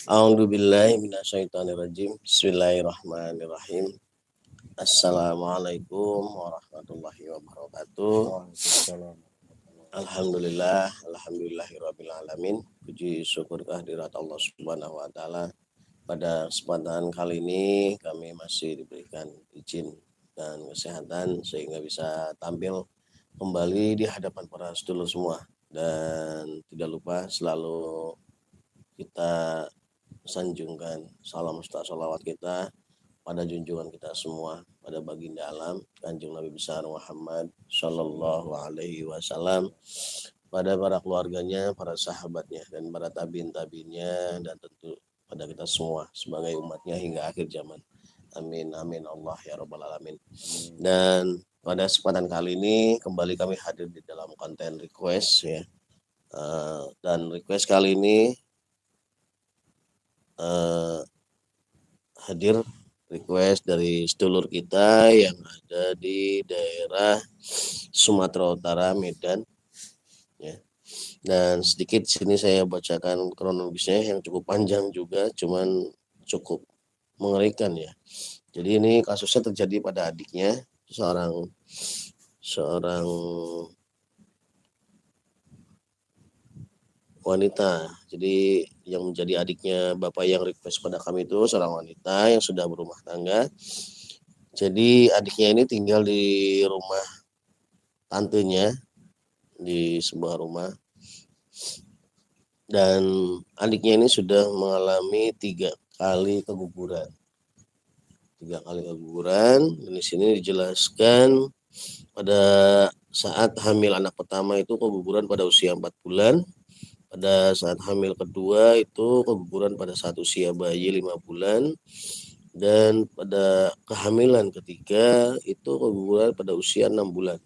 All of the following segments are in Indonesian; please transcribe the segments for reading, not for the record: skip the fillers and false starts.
A'udzubillahi minasyaitonirrajim. Bismillahirrahmanirrahim. Assalamualaikum warahmatullahi wabarakatuh. Waalaikumsalam. Alhamdulillahirabbil alamin. Puji syukur kehadirat Allah Subhanahu wa taala. Pada kesempatan kali ini kami masih diberikan izin dan kesehatan sehingga bisa tampil kembali di hadapan para sedulur semua, dan tidak lupa selalu kita sanjungkan salam serta salawat kita pada junjungan kita semua, pada baginda alam Kanjeng Nabi besar Muhammad Shallallahu Alaihi Wasallam, pada para keluarganya, para sahabatnya, dan para tabiin-tabiinnya, dan tentu pada kita semua sebagai umatnya hingga akhir zaman. Amin amin Allah ya robbal alamin. Dan pada kesempatan kali ini kembali kami hadir di dalam konten request ya. Dan request kali ini hadir request dari sedulur kita yang ada di daerah Sumatera Utara, Medan ya. Dan sedikit sini saya bacakan kronologisnya yang cukup panjang juga, cuman cukup mengerikan ya. Jadi ini kasusnya terjadi pada adiknya, seorang wanita. Jadi yang menjadi adiknya bapak yang request pada kami itu seorang wanita yang sudah berumah tangga. Jadi adiknya ini tinggal di rumah tantenya di sebuah rumah, dan adiknya ini sudah mengalami 3 kali keguguran. Dan di sini dijelaskan pada saat hamil anak pertama itu keguguran pada usia 4 bulan. Pada saat hamil kedua itu keguguran pada saat usia bayi 5 bulan. Dan pada kehamilan ketiga itu keguguran pada usia 6 bulan.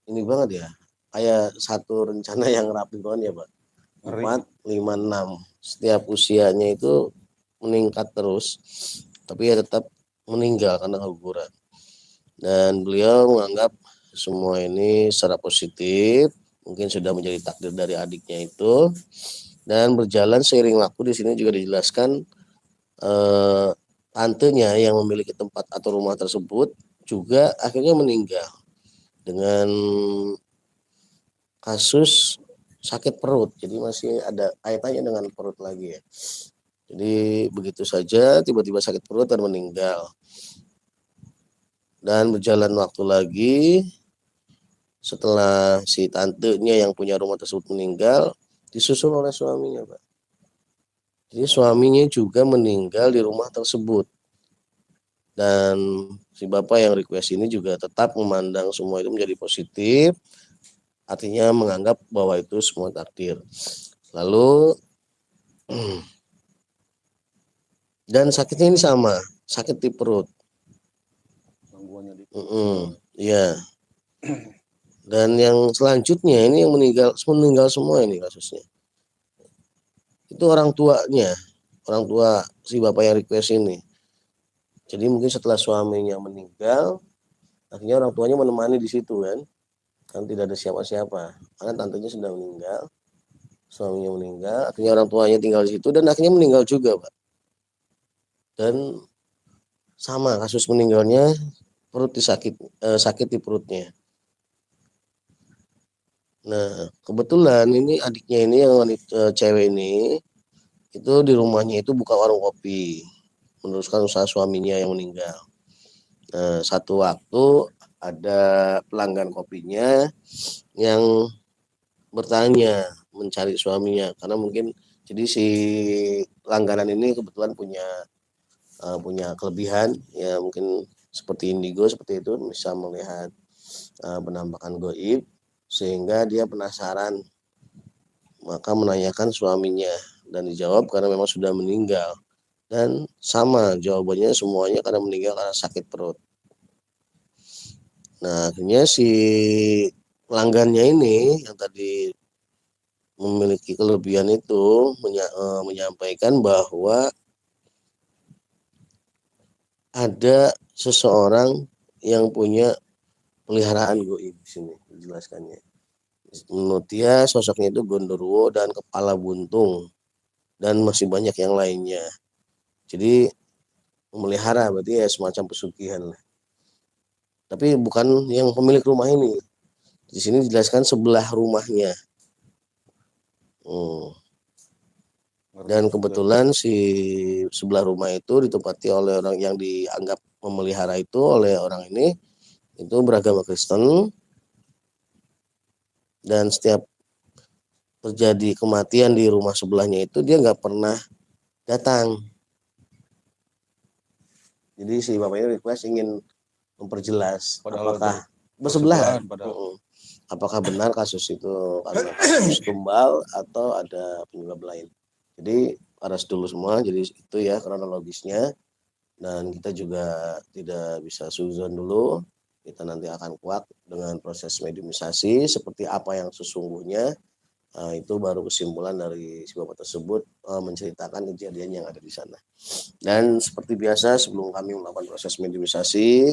Ini banget ya, kayak satu rencana yang rapi banget ya Pak. 4, 5, 6. Setiap usianya itu meningkat terus, tapi ya tetap meninggal karena keguguran. Dan beliau menganggap semua ini secara positif, mungkin sudah menjadi takdir dari adiknya itu. Dan berjalan seiring waktu, di sini juga dijelaskan tantenya yang memiliki tempat atau rumah tersebut juga akhirnya meninggal dengan kasus sakit perut. Jadi masih ada kaitannya dengan perut lagi ya. Jadi begitu saja tiba-tiba sakit perut dan meninggal. Dan berjalan waktu lagi, setelah si tantenya yang punya rumah tersebut meninggal, disusul oleh suaminya Pak. Jadi suaminya juga meninggal di rumah tersebut. Dan si bapak yang request ini juga tetap memandang semua itu menjadi positif, artinya menganggap bahwa itu semua takdir. Lalu dan sakitnya ini sama, sakit di perut. Gangguannya di Iya. Dan yang selanjutnya ini yang meninggal semua ini kasusnya. Itu orang tuanya, orang tua si bapak yang request ini. Jadi mungkin setelah suaminya meninggal, akhirnya orang tuanya menemani di situ kan tidak ada siapa-siapa, karena tantenya sudah meninggal, suaminya meninggal, akhirnya orang tuanya tinggal di situ dan akhirnya meninggal juga Pak. Dan sama kasus meninggalnya, sakit di perutnya. Nah kebetulan ini adiknya ini yang wanita cewek ini itu di rumahnya itu buka warung kopi, meneruskan usaha suaminya yang meninggal. Nah, satu waktu ada pelanggan kopinya yang bertanya mencari suaminya, karena mungkin jadi si langganan ini kebetulan punya kelebihan ya, mungkin seperti indigo seperti itu, bisa melihat penampakan goib, sehingga dia penasaran, maka menanyakan suaminya dan dijawab karena memang sudah meninggal. Dan sama jawabannya semuanya karena meninggal karena sakit perut. Nah akhirnya si pelanggannya ini yang tadi memiliki kelebihan itu menyampaikan bahwa ada seseorang yang punya peliharaan goib di sini dijelaskannya. Menurut dia sosoknya itu gondoruo dan kepala buntung, dan masih banyak yang lainnya. Jadi memelihara berarti ya semacam pesugihan lah. Tapi bukan yang pemilik rumah ini. Di sini dijelaskan sebelah rumahnya. Dan kebetulan si sebelah rumah itu ditempati oleh orang yang dianggap memelihara itu oleh orang ini itu beragama Kristen, dan setiap terjadi kematian di rumah sebelahnya itu dia nggak pernah datang. Jadi si bapak ini request ingin memperjelas apakah bersebelahan, apakah benar kasus itu karena kasus tumbal atau ada penyebab lain. Jadi para sedulur semua, jadi itu ya kronologisnya, dan kita juga tidak bisa suzon dulu, kita nanti akan kuat dengan proses mediumisasi seperti apa yang sesungguhnya. Itu baru kesimpulan dari si bapak tersebut menceritakan kejadian yang ada di sana. Dan seperti biasa sebelum kami melakukan proses mediumisasi,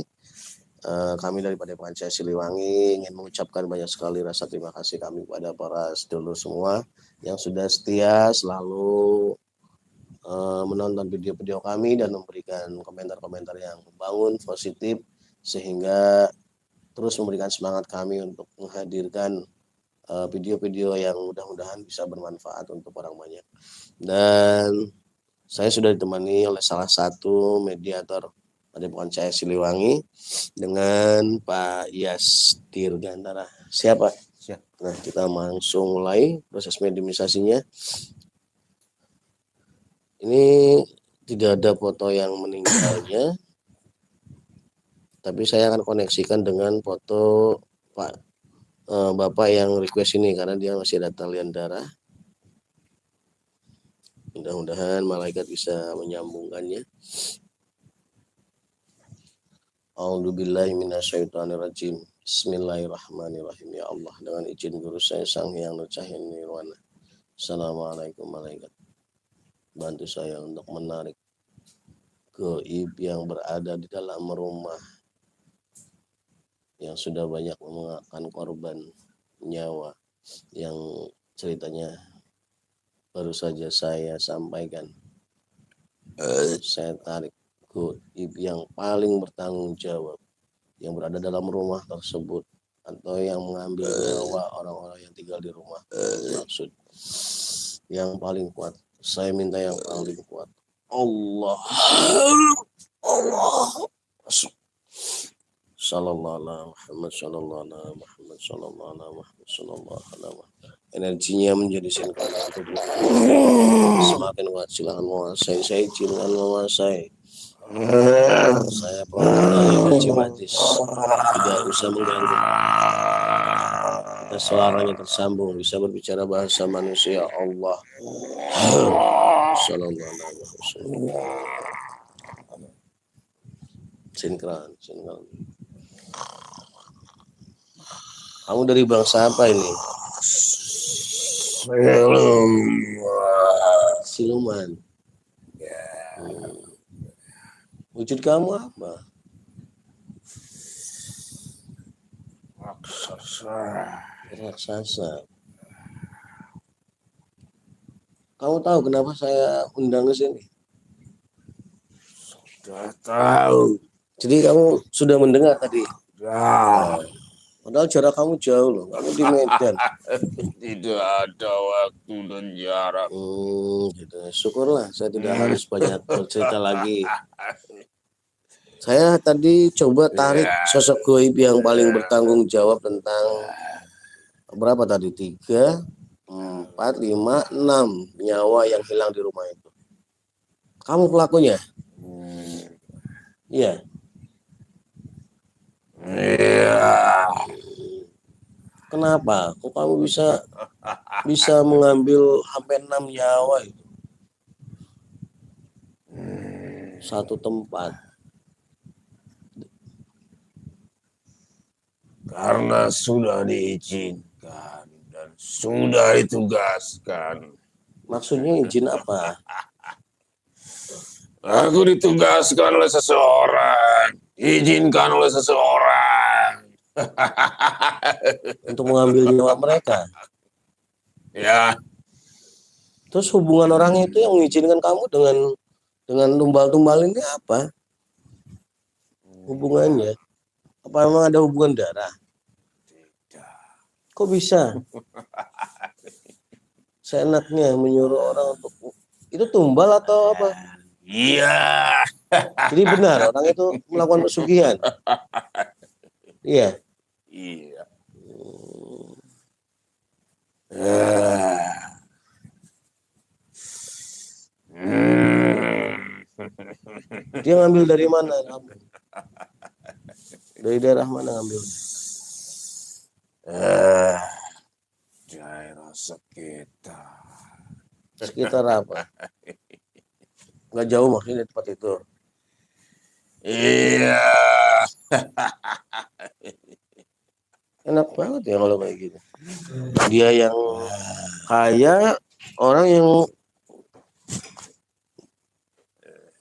kami dari Padepokan Cahaya Siliwangi ingin mengucapkan banyak sekali rasa terima kasih kami kepada para sedulur semua yang sudah setia selalu menonton video-video kami dan memberikan komentar-komentar yang membangun, positif, sehingga terus memberikan semangat kami untuk menghadirkan video-video yang mudah-mudahan bisa bermanfaat untuk orang banyak. Dan saya sudah ditemani oleh salah satu mediator Padepokan Cahaya Siliwangi dengan Pak Yas Dirgantara. Siapa? Nah, kita langsung mulai proses mediumisasinya. Ini tidak ada foto yang meninggalnya, tapi saya akan koneksikan dengan foto Pak Bapak yang request ini karena dia masih ada talian darah. Mudah-mudahan malaikat bisa menyambungkannya. A'udzubillahi minasyaitonirrajim. Bismillahirrahmanirrahim. Ya Allah, dengan izin guru saya Sang Hyang Nur Cahaya Nirwana. Assalamualaikum malaikat. Bantu saya untuk menarik gaib yang berada di dalam rumah yang sudah banyak memakan korban nyawa yang ceritanya baru saja saya sampaikan. Saya tarik gaib yang paling bertanggung jawab yang berada dalam rumah tersebut atau yang mengambil nyawa orang-orang yang tinggal di rumah. Maksud yang paling kuat, saya minta yang paling kuat. Allah Sallallahu alaihi Muhammad sallallahu alaihi Muhammad sallallahu alaihi Muhammad sallallahu alaihi Muhammad. Energinya menjadi sinkronis semakin kuat. Silakan menguasai, saya izinkan menguasai. Saya pelan energi magis, tidak usah mengganggu. Suaranya tersambung, bisa berbicara bahasa manusia. Allah sallallahu alaihi wasallam. Sinkron. Kamu dari bangsa apa ini? Siluman. Wujud kamu apa? Raksasa. Kamu tahu kenapa saya undang ke sini? Sudah tahu. Jadi kamu sudah mendengar tadi? Ya. Padahal jarak kamu jauh loh, kamu di Medan. Tidak ada waktu dan jarak. Gitu. Syukurlah, saya tidak harus banyak bercerita lagi. Saya tadi coba tarik sosok gaib yang paling bertanggung jawab tentang berapa tadi? 3, 4, 5, 6 nyawa yang hilang di rumah itu. Kamu pelakunya? Iya. Iya. Kenapa? Kok kamu bisa mengambil sampai 6 nyawa itu? Satu tempat. Karena sudah diizinkan dan sudah ditugaskan. Maksudnya izin apa? Aku ditugaskan oleh seseorang, diizinkan oleh seseorang. Untuk mengambil nyawa mereka? Ya. Terus hubungan orang itu yang mengizinkan kamu dengan tumbal-tumbal ini apa hubungannya? Apa memang ada hubungan darah? Kok bisa seenaknya menyuruh orang untuk itu tumbal atau apa? Iya. Jadi benar orang itu melakukan pesugihan. Iya. Iya. Dia ngambil dari mana kamu? Dari daerah mana ngambilnya? Daerah sekitar. Sekitar apa? Nggak jauh maksudnya dari tempat itu. Iya. Enak banget ya kalau kayak gitu. Dia yang kaya, orang yang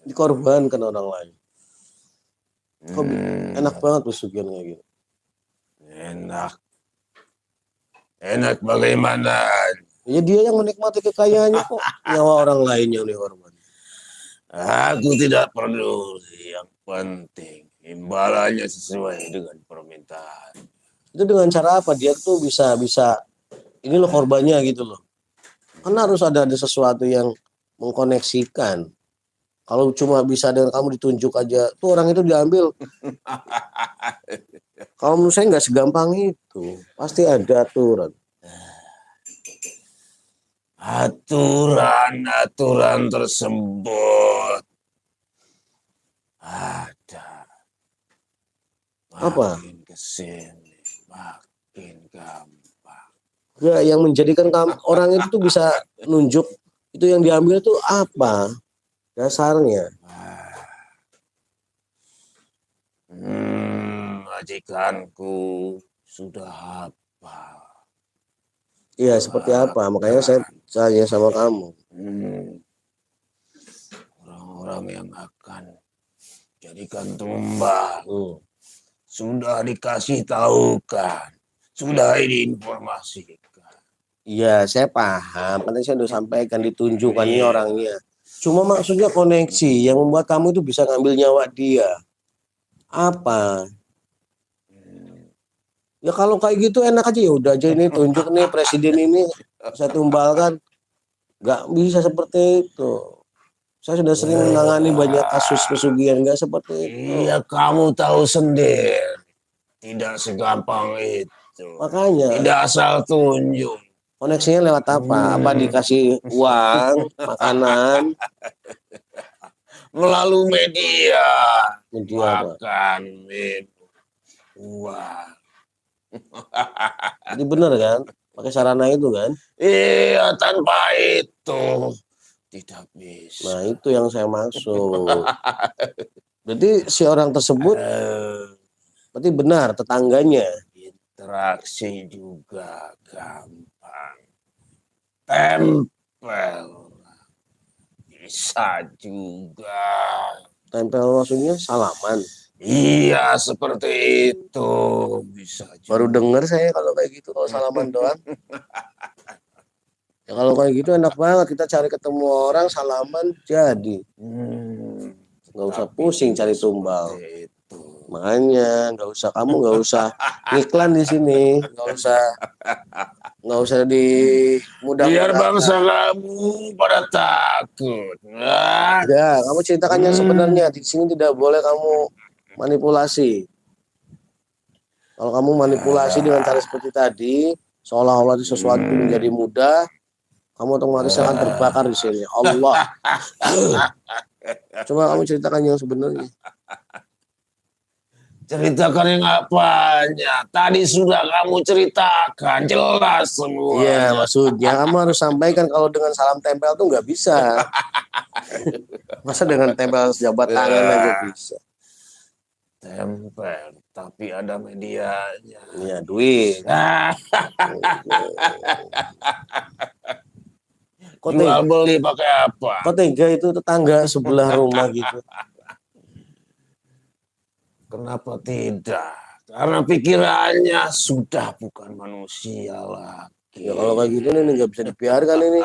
dikorbankan orang lain. Kok enak banget pesugihan kayak gitu. Enak. Enak bagaimana? Ya dia yang menikmati kekayaannya kok nyawa orang lain yang dihormati. Aku tidak perlu. Yang penting imbalannya sesuai dengan permintaan. Itu dengan cara apa? Dia tuh bisa ini loh korbannya gitu loh. Kan harus ada sesuatu yang mengkoneksikan. Kalau cuma bisa dengan kamu ditunjuk aja, tuh orang itu diambil. Kalau menurut saya nggak segampang itu. Pasti ada aturan. Aturan-aturan tersebut ada. Apa? Makin kesini, makin gampang. Ya, yang menjadikan orang itu tuh bisa nunjuk itu yang diambil tuh apa dasarnya? Majikanku sudah hafal. Iya, seperti apa? Makanya saya tanya sama kamu. Orang-orang yang akan jadikan tumbal sudah dikasih tahu kan, sudah diinformasikan. Iya, saya paham. Kan saya sudah sampaikan ditunjukkan ini orangnya. Cuma maksudnya koneksi yang membuat kamu itu bisa ngambil nyawa dia. Apa? Ya kalau kayak gitu enak aja, ya udah aja ini tunjuk nih presiden ini saya tumbalkan. Nggak bisa seperti itu. Saya sudah sering menangani banyak kasus pesugihan, nggak seperti itu. Iya, kamu tahu sendiri. Tidak segampang itu. Makanya. Tidak asal tunjuk. Koneksinya lewat apa? Apa dikasih uang, makanan? Melalui media. Media apa? Makan, minum, uang. Jadi benar kan? Pakai sarana itu kan? Iya, tanpa itu tidak bisa. Nah, itu yang saya maksud. Berarti si orang tersebut berarti benar tetangganya. Interaksi juga gampang. Tempel bisa juga. Tempel maksudnya salaman. Iya, seperti itu bisa juga. Baru dengar saya kalau kayak gitu, kalau salaman doang. Ya kalau kayak gitu enak banget, kita cari ketemu orang salaman jadi. Nggak usah pusing cari tumbal. Makanya nggak usah ngiklan di sini, nggak usah di biar bangsa kamu pada takut. Ya, kamu ceritakan yang sebenarnya. Di sini tidak boleh kamu manipulasi. Kalau kamu manipulasi dengan cara seperti tadi, seolah-olah sesuatu menjadi mudah, kamu otomatis akan terbakar di sini. Allah. Coba kamu ceritakan yang sebenarnya. Ceritakan yang apanya? Tadi sudah kamu ceritakan, jelas semua. Iya, maksudnya kamu harus sampaikan kalau dengan salam tempel tuh nggak bisa. Masa dengan tempel jabat tangan aja bisa. Tempel, tapi ada medianya. Iya, duit. Kok jual beli pakai apa? Kok tega itu tetangga sebelah rumah gitu? Kenapa tidak? Karena pikirannya sudah bukan manusia lagi. Ya kalau kayak gitu nih nggak bisa dibiarkan ini.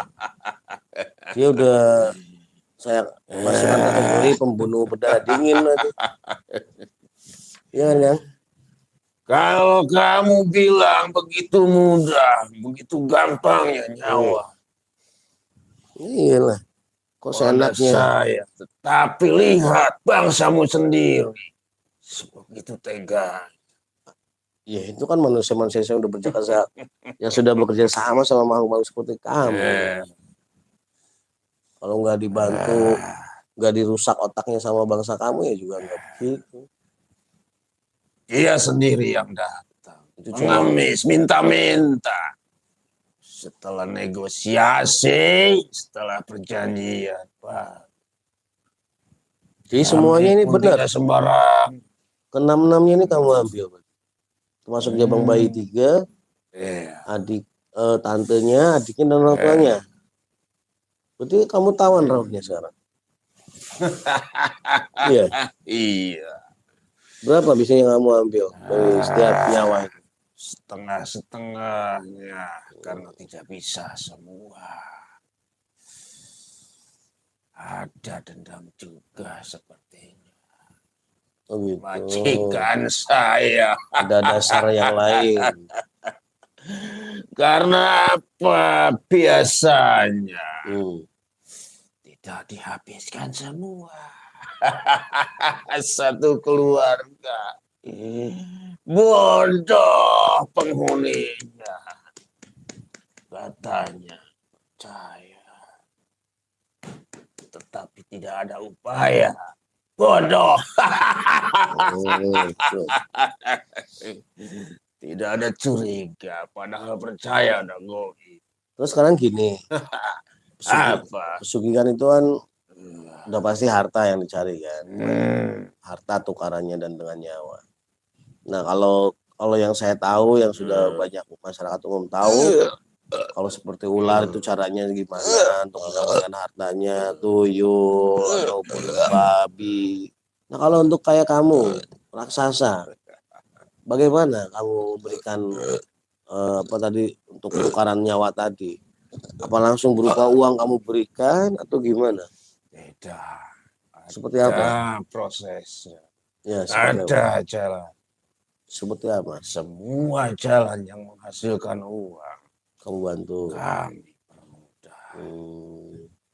Dia udah saya masukkan kategori pembunuh berdarah dingin nanti. Iya kan? Kalau kamu bilang begitu mudah, begitu gampangnya nyawa Iya lah. Kok pada seenaknya? saya, tetapi lihat bangsamu sendiri begitu tega. Ya itu kan manusia-manusia yang udah berjasa, yang sudah bekerja sama sama makhluk-makhluk seperti kamu. Eh, Kalau nggak dibantu, nggak dirusak otaknya sama bangsa kamu ya juga nggak begitu. Dia sendiri yang datang, Itu cuma mengemis, minta-minta. Setelah negosiasi, setelah perjanjian, Pak. jadi semuanya Kami ini pun benar. tidak sembarang. Keenam-enamnya ini kamu ambil, Pak. Termasuk Jabang Bayi 3, Iya. adik tantenya, adiknya dan orang tuanya. Berarti kamu tawan rauhnya sekarang. Iya. Iya. Berapa biasanya kamu ambil dari setiap nyawa itu? Setengah-setengahnya karena tidak bisa semua. Ada dendam juga sepertinya. Oh gitu. Majikan saya. Ada dasar yang lain. Karena apa? Biasanya tidak dihabiskan semua. Satu keluarga. Bodoh penghuninya. Katanya percaya. Tetapi tidak ada upaya. Bodoh. Tidak ada curiga. Padahal percaya ada goib. Terus sekarang gini. Apa? Pesugihan itu kan udah pasti harta yang dicari kan. Harta tukarannya dan dengan nyawa. Nah kalau yang saya tahu, yang sudah banyak masyarakat umum tahu, kalau seperti ular itu caranya gimana untuk mendapatkan hartanya, tuyul ataupun babi. Nah kalau untuk kayak kamu raksasa, bagaimana kamu berikan apa tadi untuk tukaran nyawa tadi? Apa langsung berupa uang kamu berikan atau gimana? Beda. Seperti apa? Prosesnya. Ya, seperti apa? Ada jalan. Seperti apa? Semua jalan yang menghasilkan uang. Kamu bantu. Kami permudah.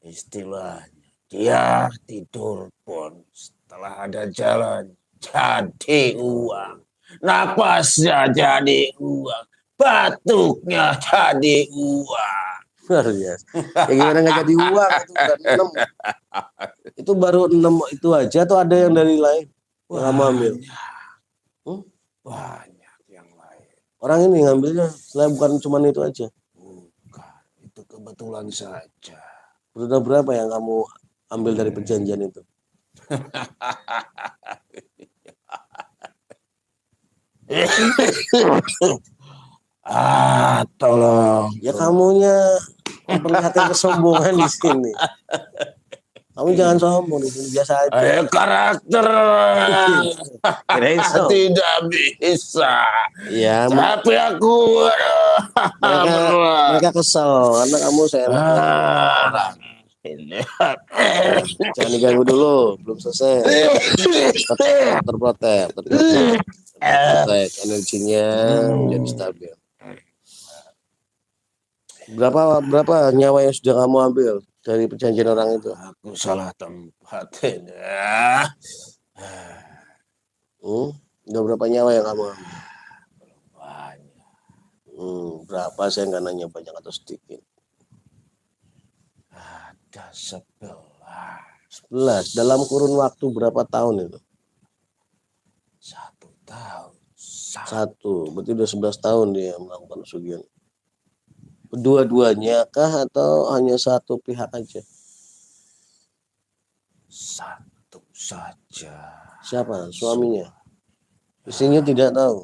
Istilahnya. Dia tidur pun setelah ada jalan jadi uang. Napasnya jadi uang. Batuknya jadi uang. Luar biasa. Ya gimana nggak jadi uang itu udah 6. Itu baru 6 itu aja atau ada yang dari lain? Yang kamu ambil? Banyak yang lain. Orang ini ngambilnya selain bukan cuma itu aja. Bukan, itu kebetulan saja. Sudah berapa yang kamu ambil dari perjanjian itu? Tolong. Ya kamunya memperlihatkan kesombongan di sini. Kamu jangan sombong di sini, biasa aja. Karakter tidak bisa. Ya, tapi aku mereka kesel karena kamu seenaknya. Jangan diganggu dulu, belum selesai. Terprotek energinya menjadi stabil. Berapa nyawa yang sudah kamu ambil dari perjanjian orang itu? Aku salah tempat ini. Udah berapa nyawa yang kamu ambil? Banyak. Berapa? Saya nggak nanya banyak atau sedikit. Ada 11. 11 dalam kurun waktu berapa tahun itu? 1 tahun. 1, berarti udah 11 tahun dia melakukan pesugihan. Kedua-duanya kah atau hanya satu pihak aja? Satu saja. Siapa? Suaminya? Istrinya tidak tahu?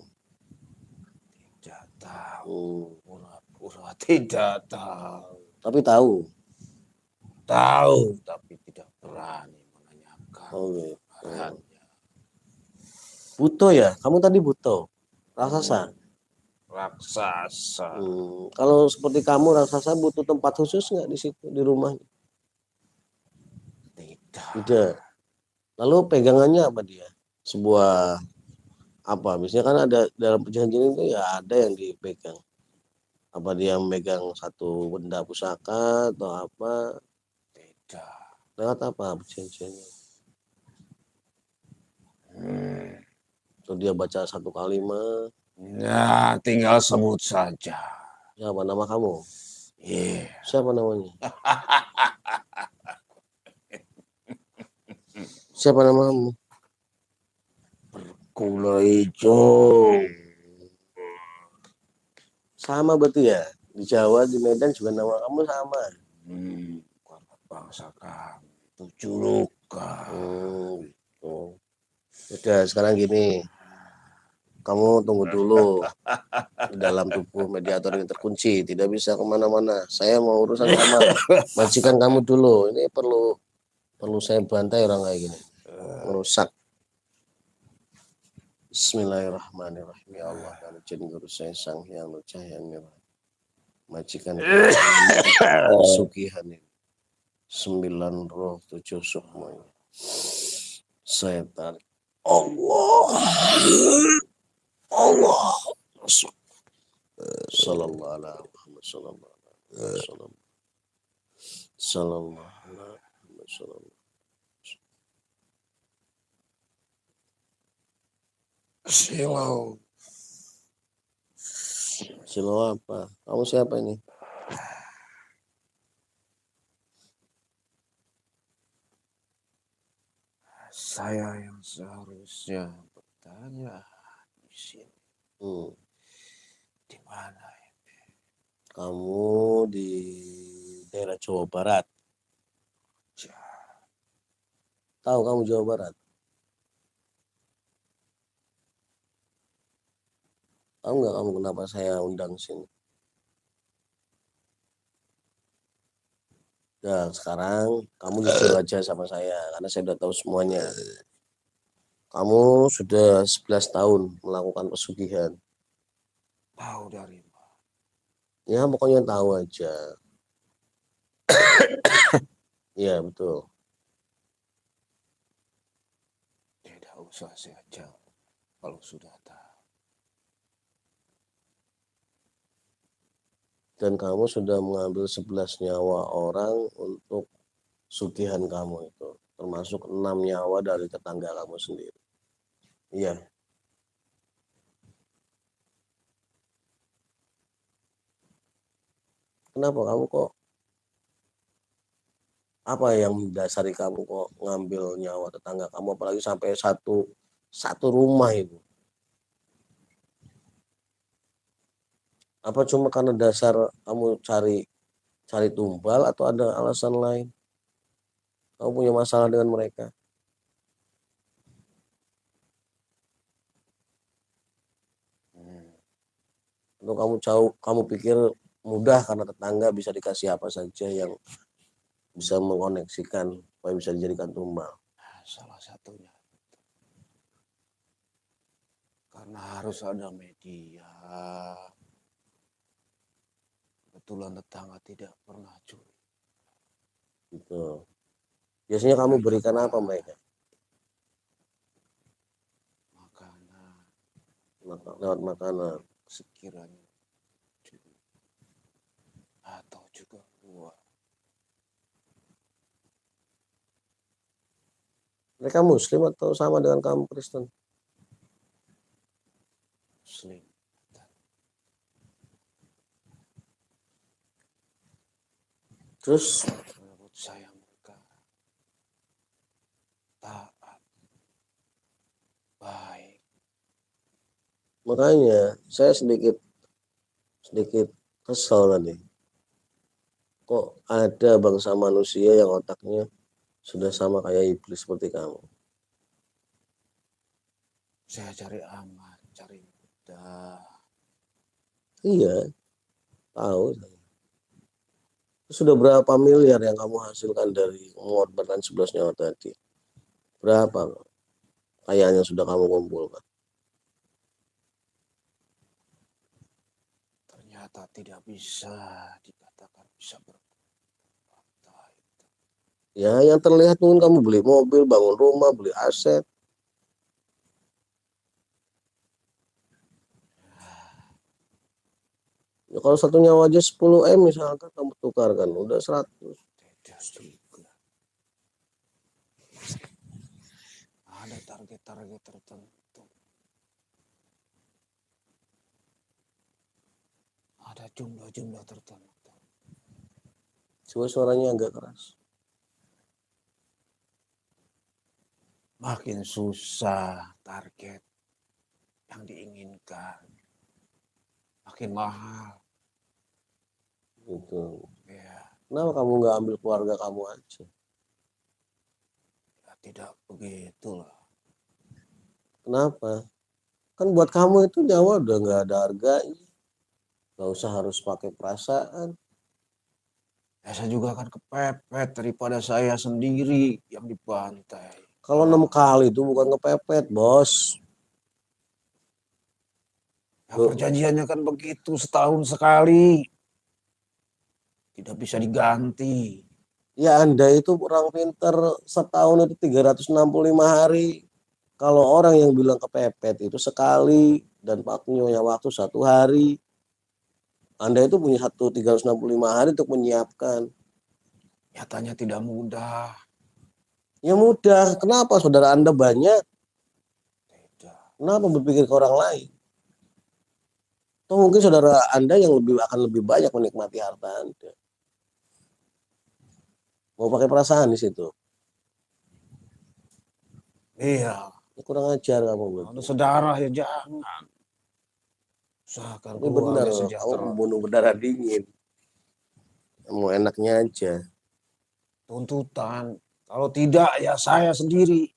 Tidak tahu. Pura-pura tidak tahu. Tapi tahu? Tahu, tapi tidak berani menanyakan. Gitu. Buto ya? Kamu tadi buto? Raksasa? raksasa. Kalau seperti kamu raksasa butuh tempat khusus nggak di situ di rumah? Tidak. Lalu pegangannya apa dia? Sebuah apa? Biasanya kan ada dalam perjanjian itu ya ada yang dipegang. Apa dia memegang satu benda pusaka atau apa? Tidak. Lewat apa perjanjiannya? Atau dia baca satu kalimat? Ya, tinggal sebut saja. Siapa nama kamu? Yeah. Siapa namanya? Siapa namamu? Kulo hijau. Sama berarti ya? Di Jawa, di Medan juga nama kamu sama. Bangsa kamu itu julukan. Gitu. Udah sekarang gini, kamu tunggu dulu di dalam tubuh mediator ini terkunci, tidak bisa kemana-mana. Saya mau urusan sama majikan kamu dulu. Ini perlu saya bantai orang kayak gini, merusak. Bismillahirrahmanirrahim. Ya Allah, kami jin guru saya sang yang cahaya merah. Majikan sugihan ini. 9 roh 7 sukma. Saya tarik. Allah. Sallallahu alaihi Muhammad sallallahu alaihi wasallam. Sallallahu alaihi wasallam. Silau. Silau apa? Kamu siapa ini? Saya yang seharusnya bertanya di sini. Di mana ini? Kamu di daerah Jawa Barat. Tahu kamu Jawa Barat? Tahu nggak kamu kenapa saya undang sini? Nah, sekarang kamu jujur aja sama saya karena saya udah tahu semuanya. Kamu sudah 11 tahun melakukan pesugihan. Tahu dari mana? Ya, pokoknya tahu aja. Iya, betul. Tidak usah saya jawab kalau sudah tahu. Dan kamu sudah mengambil 11 nyawa orang untuk sugihan kamu itu. Termasuk 6 nyawa dari tetangga kamu sendiri. Iya. Kenapa kamu kok? Apa yang mendasari kamu kok ngambil nyawa tetangga kamu, apalagi sampai satu rumah itu? Apa cuma karena dasar kamu cari tumbal atau ada alasan lain? Kamu punya masalah dengan mereka? Atau kamu pikir mudah karena tetangga bisa dikasih apa saja yang bisa mengoneksikan supaya bisa dijadikan tumbal? Salah satunya karena harus ada media. Kebetulan tetangga tidak pernah curi. Gitu. Biasanya kamu berikan apa mereka? Makanan. Lewat makanan. Sekiranya curi. Atau juga uang. Mereka Muslim atau sama dengan kamu Kristen? Muslim. Terus menurut saya mereka taat, baik. makanya saya sedikit kesal tadi. Kok ada bangsa manusia yang otaknya sudah sama kayak iblis seperti kamu? Saya cari aman, cari mudah. Iya, tahu. Sudah berapa miliar yang kamu hasilkan dari mengorbankan 11 nyawa tadi? Berapa kayaknya sudah kamu kumpulkan? harta tidak bisa dikatakan bisa berharta. Ya, yang terlihat mungkin kamu beli mobil, bangun rumah, beli aset. Ya, kalau satu nyawa aja 10 M misalkan kamu tukarkan, udah 100. Tidak juga. Ada target-target tertentu. Ada jumlah-jumlah tertentu. Coba suaranya agak keras. Makin susah target yang diinginkan. Makin mahal. Gitu. Ya, Kenapa kamu nggak ambil keluarga kamu aja? ya tidak begitulah. Kenapa? Kan buat kamu itu nyawa udah nggak ada harganya. Nggak usah harus pakai perasaan. Ya, saya juga akan kepepet daripada saya sendiri yang dibantai. Kalau 6 kali itu bukan kepepet, bos. Ya, perjanjiannya kan begitu, setahun sekali. Tidak bisa diganti. Ya Anda itu orang pinter, setahun itu 365 hari. Kalau orang yang bilang kepepet itu sekali dan punya waktu 1 hari. Anda itu punya 365 hari untuk menyiapkan. Nyatanya tidak mudah. Ya mudah. Kenapa saudara Anda banyak? Tidak. Kenapa berpikir ke orang lain? Atau mungkin saudara Anda yang akan lebih banyak menikmati harta Anda. Mau pakai perasaan di situ. Iya. Ya, kurang ajar kamu Kalau berarti. saudara ya jangan. Usahakan Ini benar, keluarga kamu sejahtera. membunuh berdarah dingin. Mau enaknya aja. Tuntutan. Kalau tidak ya saya sendiri.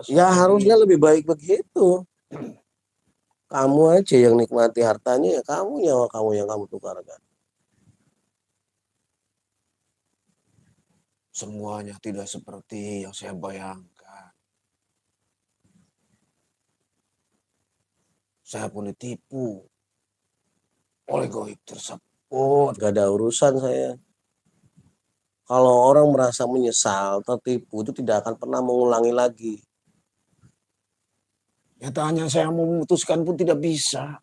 Ya harusnya lebih baik begitu. Kamu aja yang nikmati hartanya, ya kamu nyawa kamu yang kamu tukarkan. Semuanya tidak seperti yang saya bayangkan. Saya pun ditipu oleh goib tersebut. Gak ada urusan saya. Kalau orang merasa menyesal, tertipu, itu tidak akan pernah mengulangi lagi. Nyatanya saya memutuskan pun tidak bisa.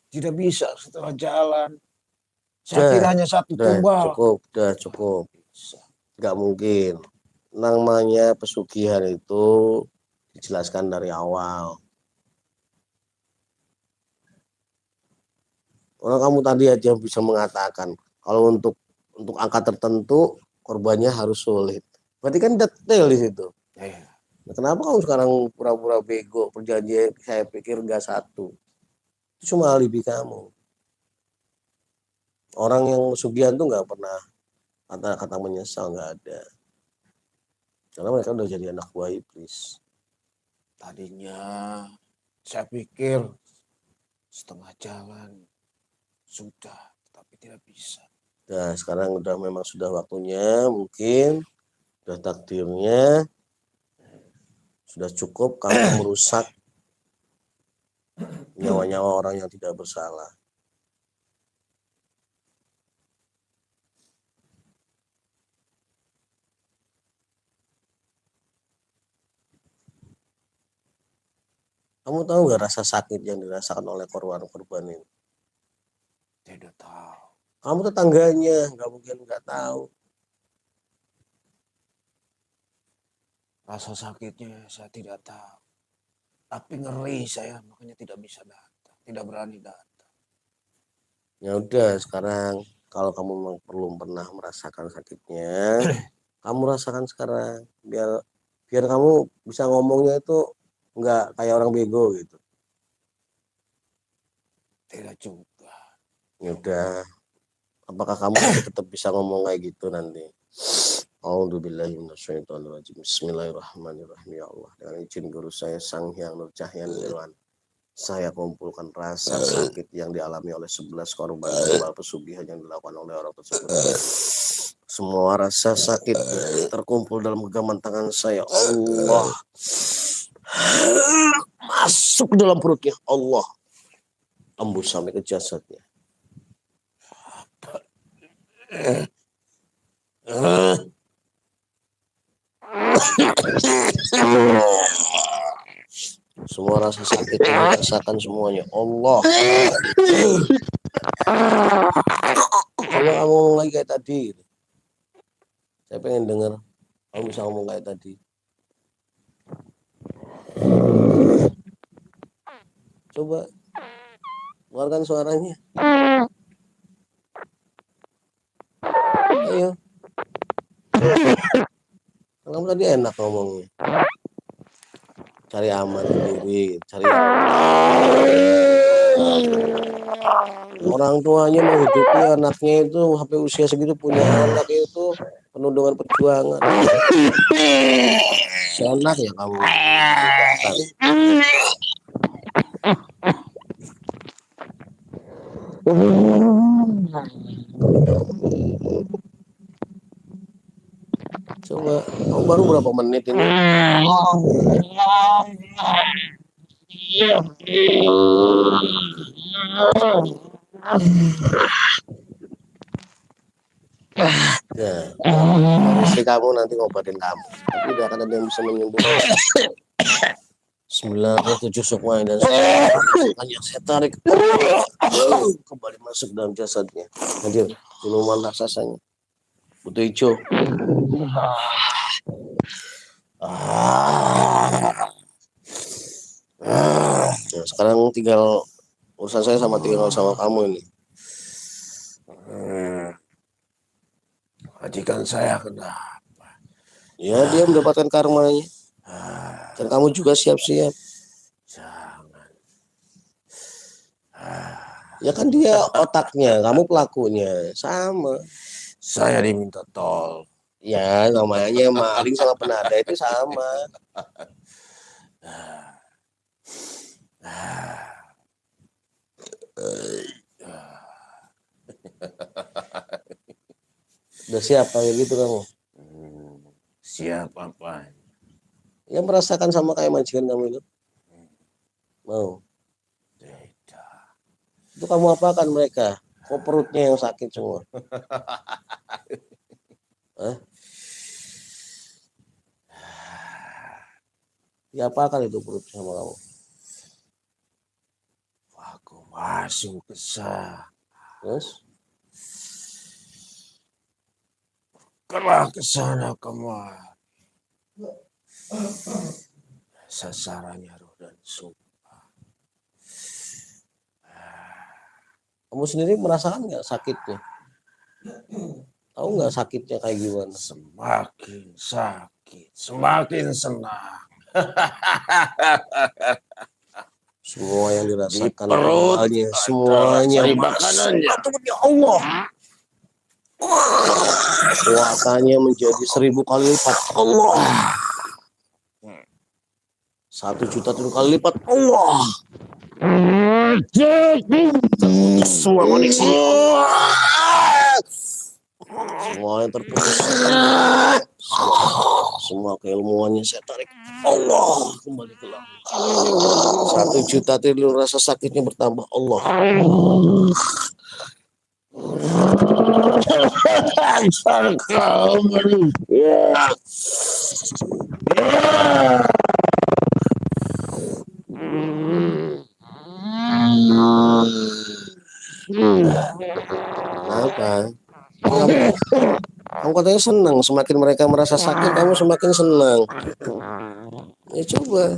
Tidak bisa setelah jalan. Saya kira hanya satu tumbal. Udah cukup. Gak mungkin. Namanya pesugihan itu dijelaskan dari awal. Orang kamu tadi aja bisa mengatakan kalau untuk angka tertentu korbannya harus sulit. Berarti kan detail di situ. Nah, kenapa kamu sekarang pura-pura bego? Perjanjian saya pikir gak satu. Itu cuma alibi kamu. Orang yang pesugihan tuh nggak pernah kata-kata menyesal, nggak ada. Karena mereka udah jadi anak buah iblis. Tadinya saya pikir setengah jalan sudah, tapi tidak bisa. Nah, sekarang udah memang sudah waktunya, mungkin sudah takdirnya, sudah cukup kamu merusak nyawa-nyawa orang yang tidak bersalah. Kamu tahu nggak rasa sakit yang dirasakan oleh korban-korban ini? Tidak tahu. Kamu tetangganya, nggak mungkin nggak tahu. Rasa sakitnya saya tidak tahu. Tapi ngeri saya, makanya tidak bisa datang. Tidak berani datang. Ya udah, sekarang kalau kamu memang belum pernah merasakan sakitnya, kamu rasakan sekarang. Biar kamu bisa ngomongnya itu nggak kayak orang bego gitu. Tidak juga. Ya udah, apakah kamu tetap bisa ngomong kayak gitu nanti? A'udzubillahi minasyaitonirrajim. Bismillahirrahmanirrahim. Ya Allah, dengan izin guru saya Sang Hyang Nur Cahyan Nirwan, saya kumpulkan rasa sakit yang dialami oleh 11 korban tumbal pesugihan yang dilakukan oleh orang tersebut. Semua rasa sakitnya terkumpul dalam genggaman tangan saya. Allah, masuk ke dalam perutnya. Allah, tembus sampai ke jasadnya. Semua rasa sakit yang dirasakan semuanya. Allah. Coba kamu ngomong lagi kayak tadi. Saya pengen dengar kamu bisa ngomong kayak tadi. Coba keluarkan suaranya. Ayo. Kamu tadi enak ngomongnya. Cari aman sendiri, cari orang tuanya menghidupi anaknya itu sampai usia segitu, punya anak itu penuh dengan perjuangan. Enak ya kamu. Coba, kamu baru berapa menit ini? Ya, istri kamu nanti ngobatin kamu. Tapi tidak akan ada yang bisa menyembuhkan. 97 sukma dan hanya saya tarik kembali masuk dalam jasadnya. Hadir minuman raksasanya. Putih hijau. Nah, sekarang tinggal urusan saya tinggal sama kamu ini. Majikan saya kenapa? Ya, dia mendapatkan karmanya. Dan kamu juga siap-siap. Jangan. Ya kan dia otaknya, kamu pelakunya. Sama. Saya diminta tol. Ya, namanya maling sama penada itu sama. Udah siap kayak gitu kamu? Siap apa? Ya merasakan sama kayak majikan kamu itu. Mau? Tidak. Itu kamu apakan mereka? Kok perutnya yang sakit semua? Hah? Ya apakan itu perut sama kamu? Aku masuk ke sana. Terus? Kelah ke sana kemari. Sasarannya roh dan sumpah. Kamu sendiri merasakan nggak sakitnya? Tahu nggak sakitnya kayak gimana? Semakin sakit, semakin senang. Semua yang dirasakan Di perut awalnya, semuanya makanannya. Ya Allah. Kuatannya menjadi 1000 kali lipat. Allah. 1.000.000 kali lipat. Allah. Semua koneksi. Semua yang terputus. Semua keilmuannya saya tarik. Allah kembali ke langit. 1.000.000 triliun rasa sakitnya bertambah. Allah. Kenapa? Kamu katanya senang, semakin mereka merasa sakit, kamu semakin senang. Ya coba.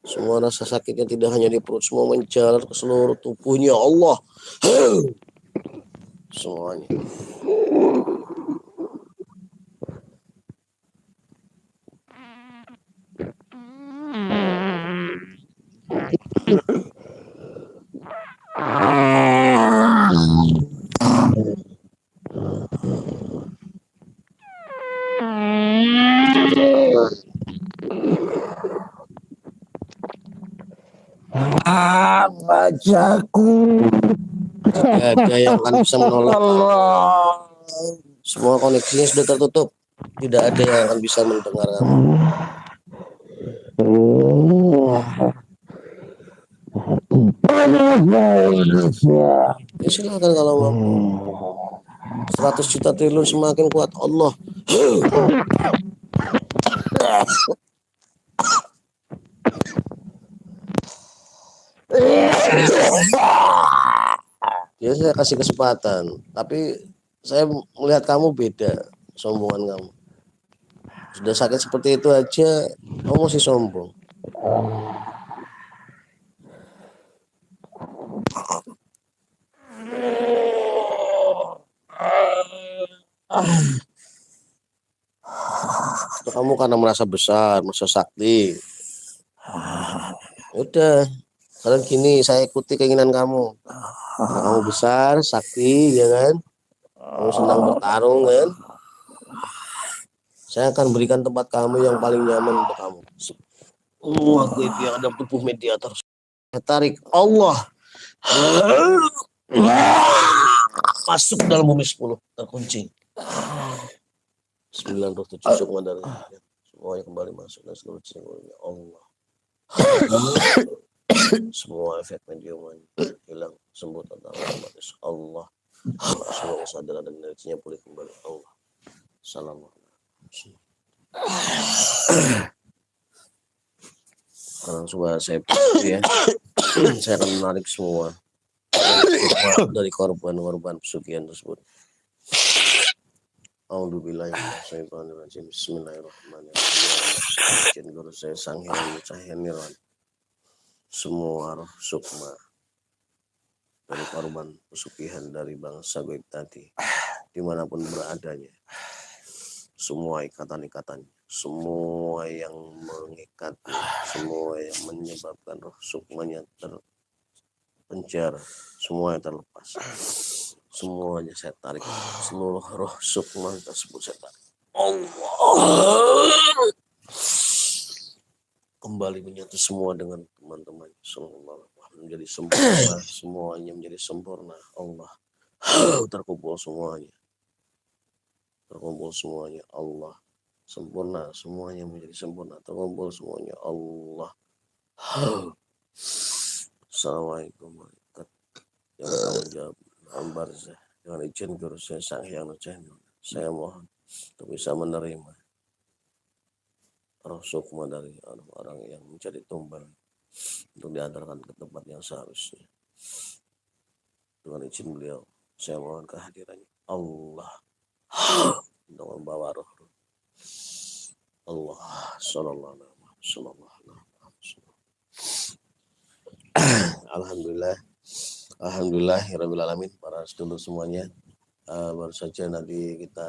Semua rasa sakitnya tidak hanya di perut, semua menjalar ke seluruh tubuhnya. Allah. Semuanya. Bajaku. Tidak ada yang akan bisa menolak. Allah. Semua koneksinya sudah tertutup. Tidak ada yang akan bisa mendengar kamu. Ya silakan kalau mampu. 100 juta triliun semakin kuat Allah. Ya saya kasih kesempatan, tapi saya melihat kamu beda, sombongan kamu. Sudah sakit seperti itu aja, kamu masih sombong. Itu kamu karena merasa besar, merasa sakti. Udah, sekarang gini, saya ikuti keinginan kamu. Karena kamu besar, sakti, ya kan? Kamu senang bertarung, kan? Saya akan berikan tempat kamu yang paling nyaman untuk kamu. Semua itu yang ada tubuh mediator. Saya tarik Allah. Masuk dalam bumi 10, terkunci. 9 roh 7 sukma dari semuanya kembali masuk dan seluruh jiwa Allah. Semua efek mediuman hilang, sembuh total otomatis Allah. Semua kesadaran dan energinya pulih kembali Allah. Assalamualaikum. Sekarang coba saya ya. Saya akan menarik semua dari korban-korban pesugihan tersebut. A'udzubillahi minasyaitonirrajim. Bismillahirrahmanirrahim. Izin guru saya Sang Hyang Cahyanirwan. Semua roh sukma dari korban pesugihan dari bangsa goib tadi, dimanapun beradanya, semua ikatan-ikatan, semua yang mengikat, semua yang menyebabkan roh sukmanya terpenjara, semua yang terlepas, semuanya saya tarik, seluruh roh sukma tersebut saya tarik. Allah kembali menyatu semua dengan teman-teman semua menjadi sempurna, semuanya menjadi sempurna. Allah terkumpul semuanya, Allah sempurna, semuanya menjadi sempurna, terkumpul semuanya Allah. Assalamualaikum warahmatullahi yang tanggung jawab hambar saya dengan izin guru saya Sang Hyang Cahyanirwan, saya mohon untuk bisa menerima roh sukma dari orang-orang yang menjadi tumbal untuk diantarkan ke tempat yang seharusnya. Dengan izin beliau, saya mohon kehadirannya Allah untuk membawa roh Allah sallallahu alaihi wasallam. Alhamdulillah alamin. Para sedulur semuanya, baru saja nanti kita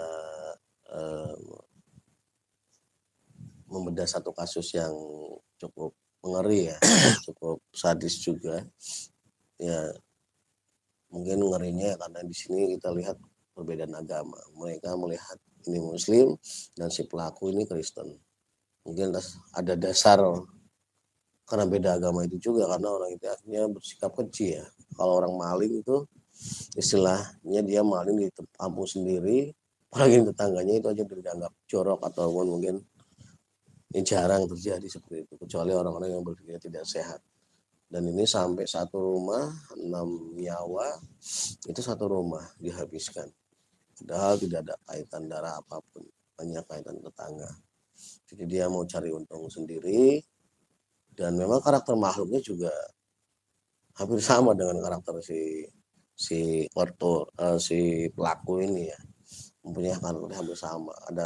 membedah satu kasus yang cukup mengeri ya, cukup sadis juga. Ya, mungkin ngerinya karena di sini kita lihat perbedaan agama. Mereka melihat ini Muslim dan si pelaku ini Kristen. Mungkin ada dasar karena beda agama itu juga, karena orang itu akhirnya bersikap keji ya. Kalau orang maling itu istilahnya dia maling di kampung sendiri, orang tetangganya itu aja dianggap jorok ataupun mungkin ini jarang terjadi seperti itu, kecuali orang-orang yang berpikir tidak sehat. Dan ini sampai satu rumah 6 nyawa, itu satu rumah dihabiskan, padahal tidak ada kaitan darah apapun, hanya kaitan tetangga. Jadi dia mau cari untung sendiri, dan memang karakter makhluknya juga hampir sama dengan karakter si pelaku ini ya, mempunyai karakter hampir sama, ada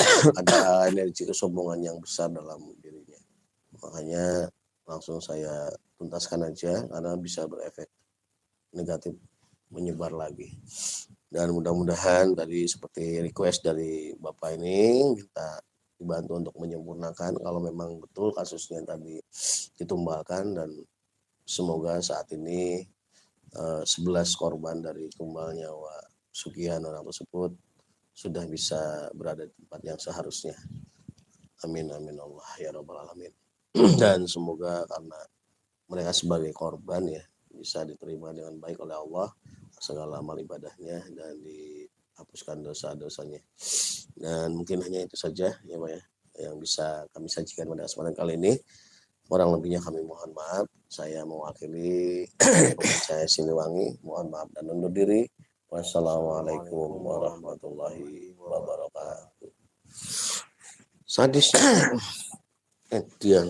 energi kesombongan yang besar dalam dirinya. Makanya langsung saya tuntaskan aja karena bisa berefek negatif menyebar lagi. Dan mudah-mudahan tadi seperti request dari Bapak ini, kita dibantu untuk menyempurnakan kalau memang betul kasusnya tadi ditumbalkan, dan semoga saat ini 11 korban dari tumbal nyawa pesugihan orang tersebut sudah bisa berada di tempat yang seharusnya. Amin amin Allah ya rabbal alamin. Dan semoga karena mereka sebagai korban ya bisa diterima dengan baik oleh Allah segala amal ibadahnya dan dihapuskan dosa-dosanya. Dan mungkin hanya itu saja ya Pak ya yang bisa kami sajikan pada kesempatan kali ini. Kurang lebihnya kami mohon maaf. Saya mewakili saya Siliwangi, mohon maaf dan undur diri. Wassalamualaikum warahmatullahi wabarakatuh. Sadis dia.